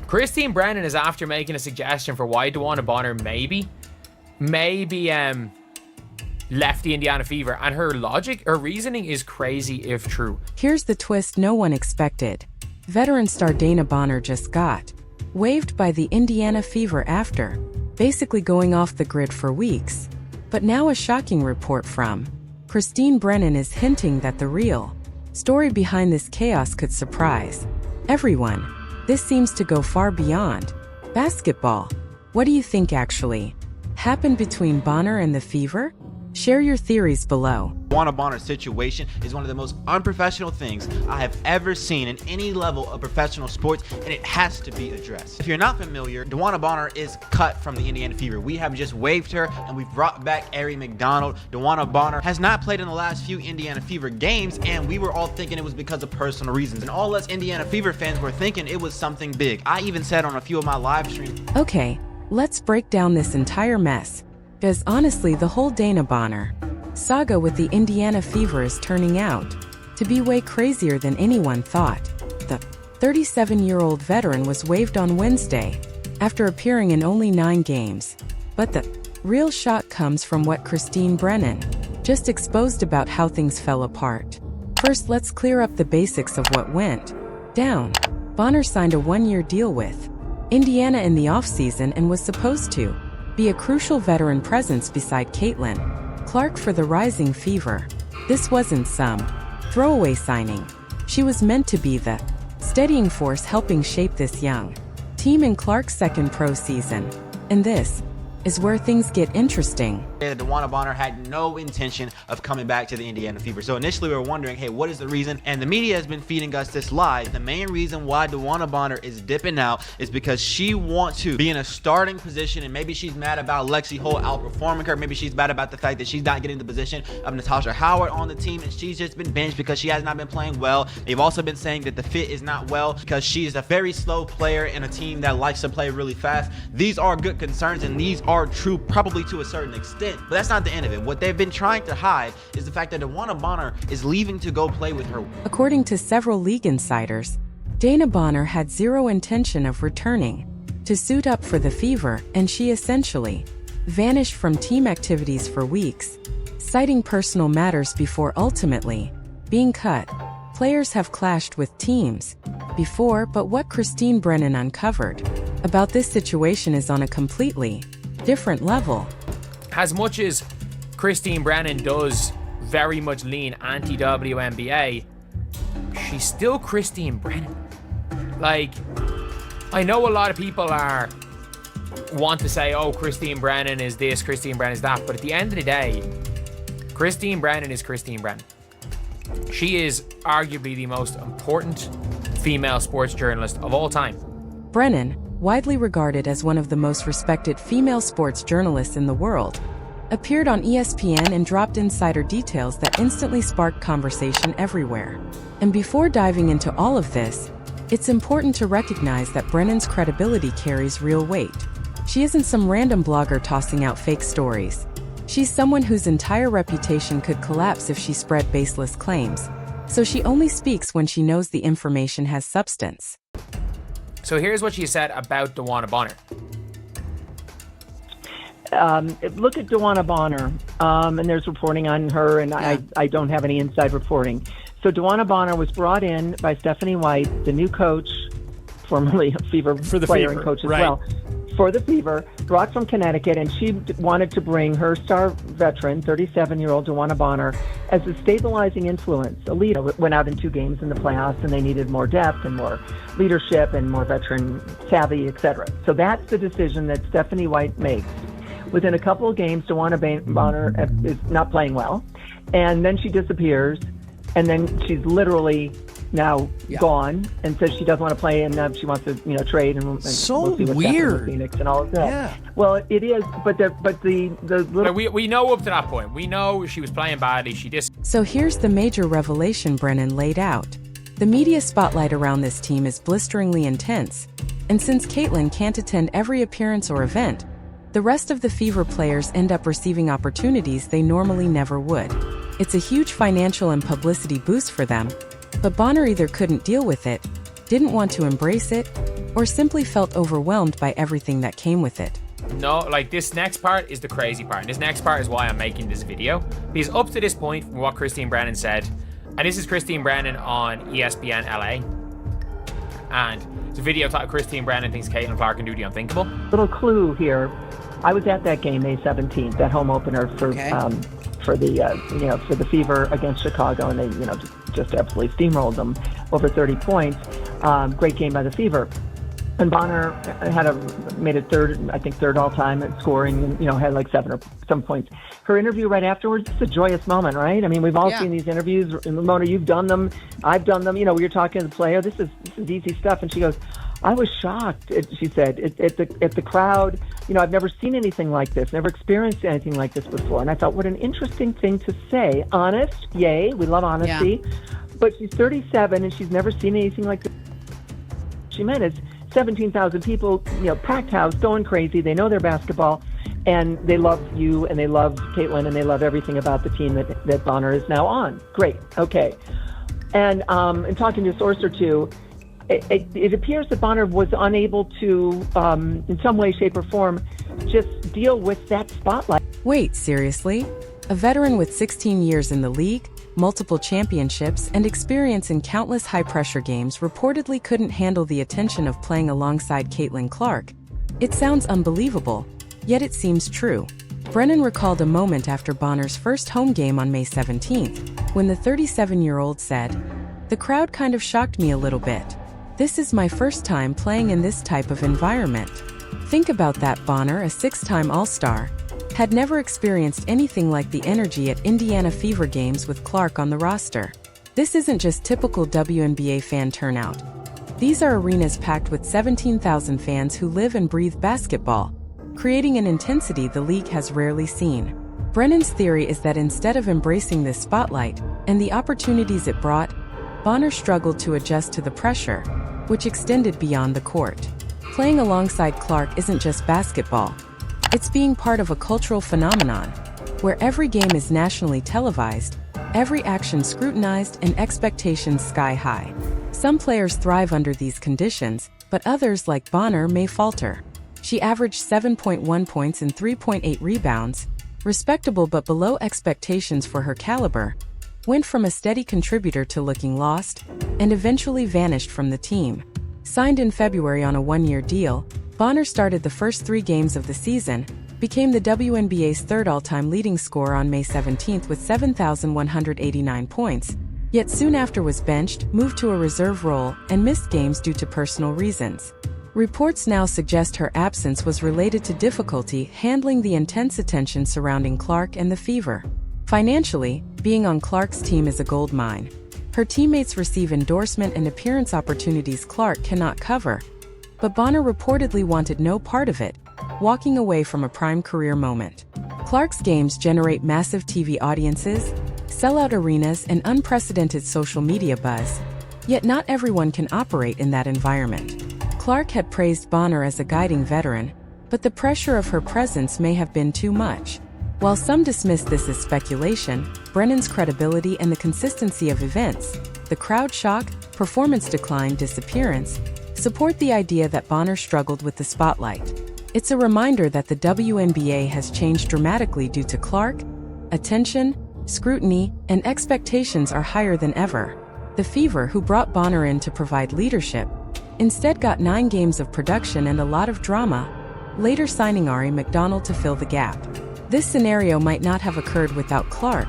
Christine Brennan is after making a suggestion for why DeWanna Bonner maybe left the Indiana Fever, and her reasoning is crazy if true. Here's the twist no one expected. Veteran star DeWanna Bonner just got waived by the Indiana Fever after basically going off the grid for weeks. But now a shocking report from Christine Brennan is hinting that the real story behind this chaos could surprise everyone. This seems to go far beyond basketball. What do you think actually happened between Bonner and the Fever? Share your theories below. DeWanna Bonner's situation is one of the most unprofessional things I have ever seen in any level of professional sports, and it has to be addressed. If you're not familiar, DeWanna Bonner is cut from the Indiana Fever. We have just waived her, and we've brought back Ari McDonald. DeWanna Bonner has not played in the last few Indiana Fever games, and we were all thinking it was because of personal reasons. And all us Indiana Fever fans were thinking it was something big. I even said on a few of my live streams. Okay, let's break down this entire mess. Because honestly, the whole DeWanna Bonner saga with the Indiana Fever is turning out to be way crazier than anyone thought. The 37-year-old veteran was waived on Wednesday after appearing in only 9 games. But the real shock comes from what Christine Brennan just exposed about how things fell apart. First, let's clear up the basics of what went down. Bonner signed a 1-year deal with Indiana in the offseason and was supposed to be a crucial veteran presence beside Caitlin Clark for the rising Fever. This wasn't some throwaway signing. She was meant to be the steadying force helping shape this young team in Clark's second pro season. And this is where things get interesting. DeWanna Bonner had no intention of coming back to the Indiana Fever. So initially we were wondering, hey, what is the reason? And the media has been feeding us this lie. The main reason why DeWanna Bonner is dipping out is because she wants to be in a starting position, and maybe she's mad about Lexi Holt outperforming her. Maybe she's mad about the fact that she's not getting the position of Natasha Howard on the team, and she's just been benched because she has not been playing well. They've also been saying that the fit is not well because she's a very slow player in a team that likes to play really fast. These are good concerns, and these are true probably to a certain extent, but that's not the end of it. What they've been trying to hide is the fact that DeWanna Bonner is leaving to go play with her. According to several league insiders, DeWanna Bonner had zero intention of returning to suit up for the Fever, and she essentially vanished from team activities for weeks, citing personal matters before ultimately being cut. Players have clashed with teams before, but what Christine Brennan uncovered about this situation is on a completely different level. As much as Christine Brennan does very much lean anti-WNBA, she's still Christine Brennan. Like, I know a lot of people want to say, oh, Christine Brennan is this, Christine Brennan is that, but at the end of the day, Christine Brennan is Christine Brennan. She is arguably the most important female sports journalist of all time. Brennan, widely regarded as one of the most respected female sports journalists in the world, appeared on ESPN and dropped insider details that instantly sparked conversation everywhere. And before diving into all of this, it's important to recognize that Brennan's credibility carries real weight. She isn't some random blogger tossing out fake stories. She's someone whose entire reputation could collapse if she spread baseless claims. So she only speaks when she knows the information has substance. So here's what she said about DeWanna Bonner. Look at DeWanna Bonner, and there's reporting on her, and I don't have any inside reporting. So DeWanna Bonner was brought in by Stephanie White, the new coach, formerly a Fever player and coach as well, for the Fever, brought from Connecticut, and she wanted to bring her star veteran, 37-year-old DeWanna Bonner, as a stabilizing influence. A leader went out in 2 games in the playoffs, and they needed more depth and more leadership and more veteran savvy, etc. So that's the decision that Stephanie White makes. Within a couple of games, DeWanna Bonner is not playing well, and then she disappears, and then she's literally now gone and says she doesn't want to play, and she wants to trade, and so we'll see what's weird with Phoenix and all of that. Yeah. Well, it is, but the little... We know up to that point. We know she was playing badly. So here's the major revelation Brennan laid out. The media spotlight around this team is blisteringly intense, and since Caitlin can't attend every appearance or event, the rest of the Fever players end up receiving opportunities they normally never would. It's a huge financial and publicity boost for them, but Bonner either couldn't deal with it, didn't want to embrace it, or simply felt overwhelmed by everything that came with it. No, like, this next part is the crazy part. And this next part is why I'm making this video. Because up to this point, from what Christine Brennan said, and this is Christine Brennan on ESPN LA, and it's a video titled Christine Brennan thinks Caitlin Clark can do the unthinkable. Little clue here. I was at that game May 17th, that home opener for the Fever against Chicago, and they just absolutely steamrolled them over 30 points. Great game by the Fever. And Bonner made it third all time at scoring, and had like some points. Her interview right afterwards, it's a joyous moment, right? I mean, we've all seen these interviews. Mona, you've done them. I've done them. You're talking to the player. This is easy stuff. And she goes, I was shocked. She said at the crowd. I've never seen anything like this. Never experienced anything like this before. And I thought, what an interesting thing to say. Honest, yay, we love honesty. Yeah. But she's 37 and she's never seen anything like this. She meant it's 17,000 people, packed house, going crazy. They know their basketball, and they love you, and they love Caitlin, and they love everything about the team that Bonner is now on. Great, okay. And in talking to a source or two, it appears that Bonner was unable to, in some way, shape, or form, just deal with that spotlight. Wait, seriously? A veteran with 16 years in the league, multiple championships, and experience in countless high-pressure games reportedly couldn't handle the attention of playing alongside Caitlin Clark. It sounds unbelievable, yet it seems true. Brennan recalled a moment after Bonner's first home game on May 17th, when the 37-year-old said, "The crowd kind of shocked me a little bit. This is my first time playing in this type of environment." Think about that. Bonner, a six-time All-Star, had never experienced anything like the energy at Indiana Fever games with Clark on the roster. This isn't just typical WNBA fan turnout. These are arenas packed with 17,000 fans who live and breathe basketball, creating an intensity the league has rarely seen. Brennan's theory is that instead of embracing this spotlight and the opportunities it brought, Bonner struggled to adjust to the pressure, which extended beyond the court. Playing alongside Clark isn't just basketball. It's being part of a cultural phenomenon, where every game is nationally televised, every action scrutinized, and expectations sky high. Some players thrive under these conditions, but others, like Bonner, may falter. She averaged 7.1 points and 3.8 rebounds, respectable but below expectations for her caliber, went from a steady contributor to looking lost, and eventually vanished from the team. Signed in February on a one-year deal, Bonner started the first 3 games of the season, became the WNBA's third all-time leading scorer on May 17th with 7,189 points, yet soon after was benched, moved to a reserve role, and missed games due to personal reasons. Reports now suggest her absence was related to difficulty handling the intense attention surrounding Clark and the Fever. Financially, being on Clark's team is a gold mine. Her teammates receive endorsement and appearance opportunities Clark cannot cover, but Bonner reportedly wanted no part of it, walking away from a prime career moment. Clark's games generate massive TV audiences, sell-out arenas, and unprecedented social media buzz, yet not everyone can operate in that environment. Clark had praised Bonner as a guiding veteran, but the pressure of her presence may have been too much. While some dismiss this as speculation, Brennan's credibility and the consistency of events, the crowd shock, performance decline, disappearance, support the idea that Bonner struggled with the spotlight. It's a reminder that the WNBA has changed dramatically due to Clark. Attention, scrutiny, and expectations are higher than ever. The Fever, who brought Bonner in to provide leadership, instead got 9 games of production and a lot of drama, later signing Ari McDonald to fill the gap. This scenario might not have occurred without Clark,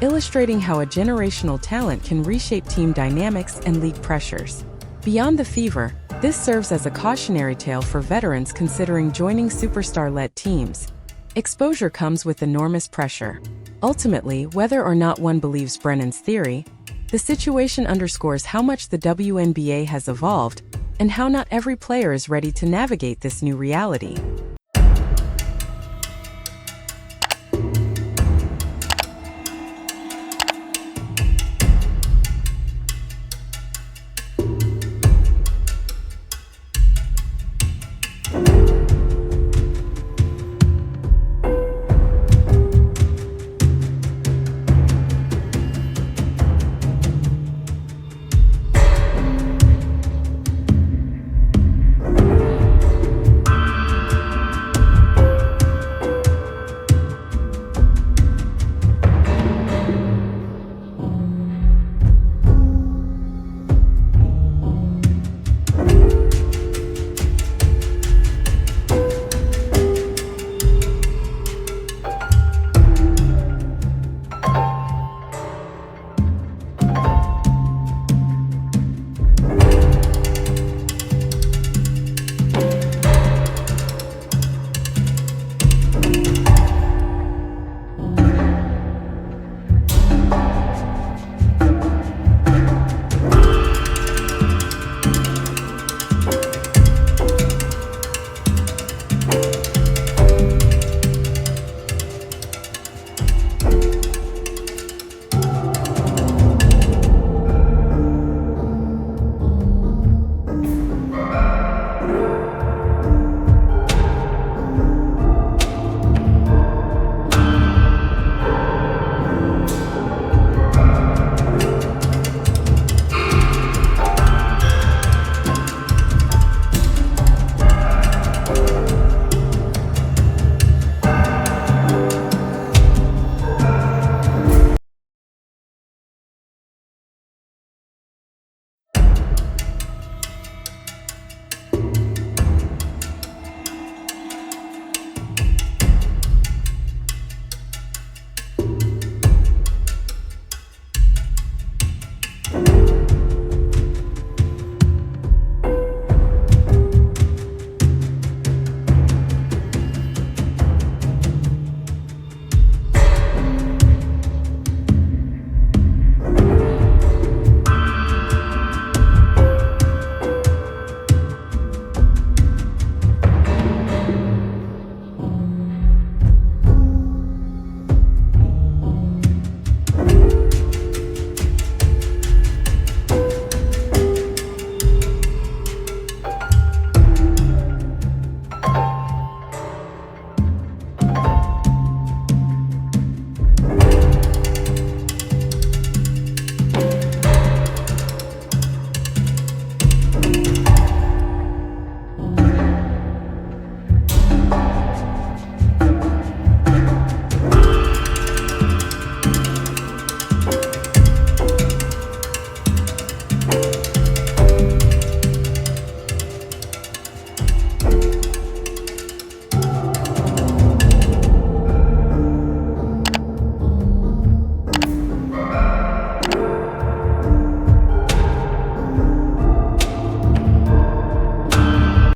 illustrating how a generational talent can reshape team dynamics and league pressures. Beyond the Fever, this serves as a cautionary tale for veterans considering joining superstar-led teams. Exposure comes with enormous pressure. Ultimately, whether or not one believes Brennan's theory, the situation underscores how much the WNBA has evolved and how not every player is ready to navigate this new reality.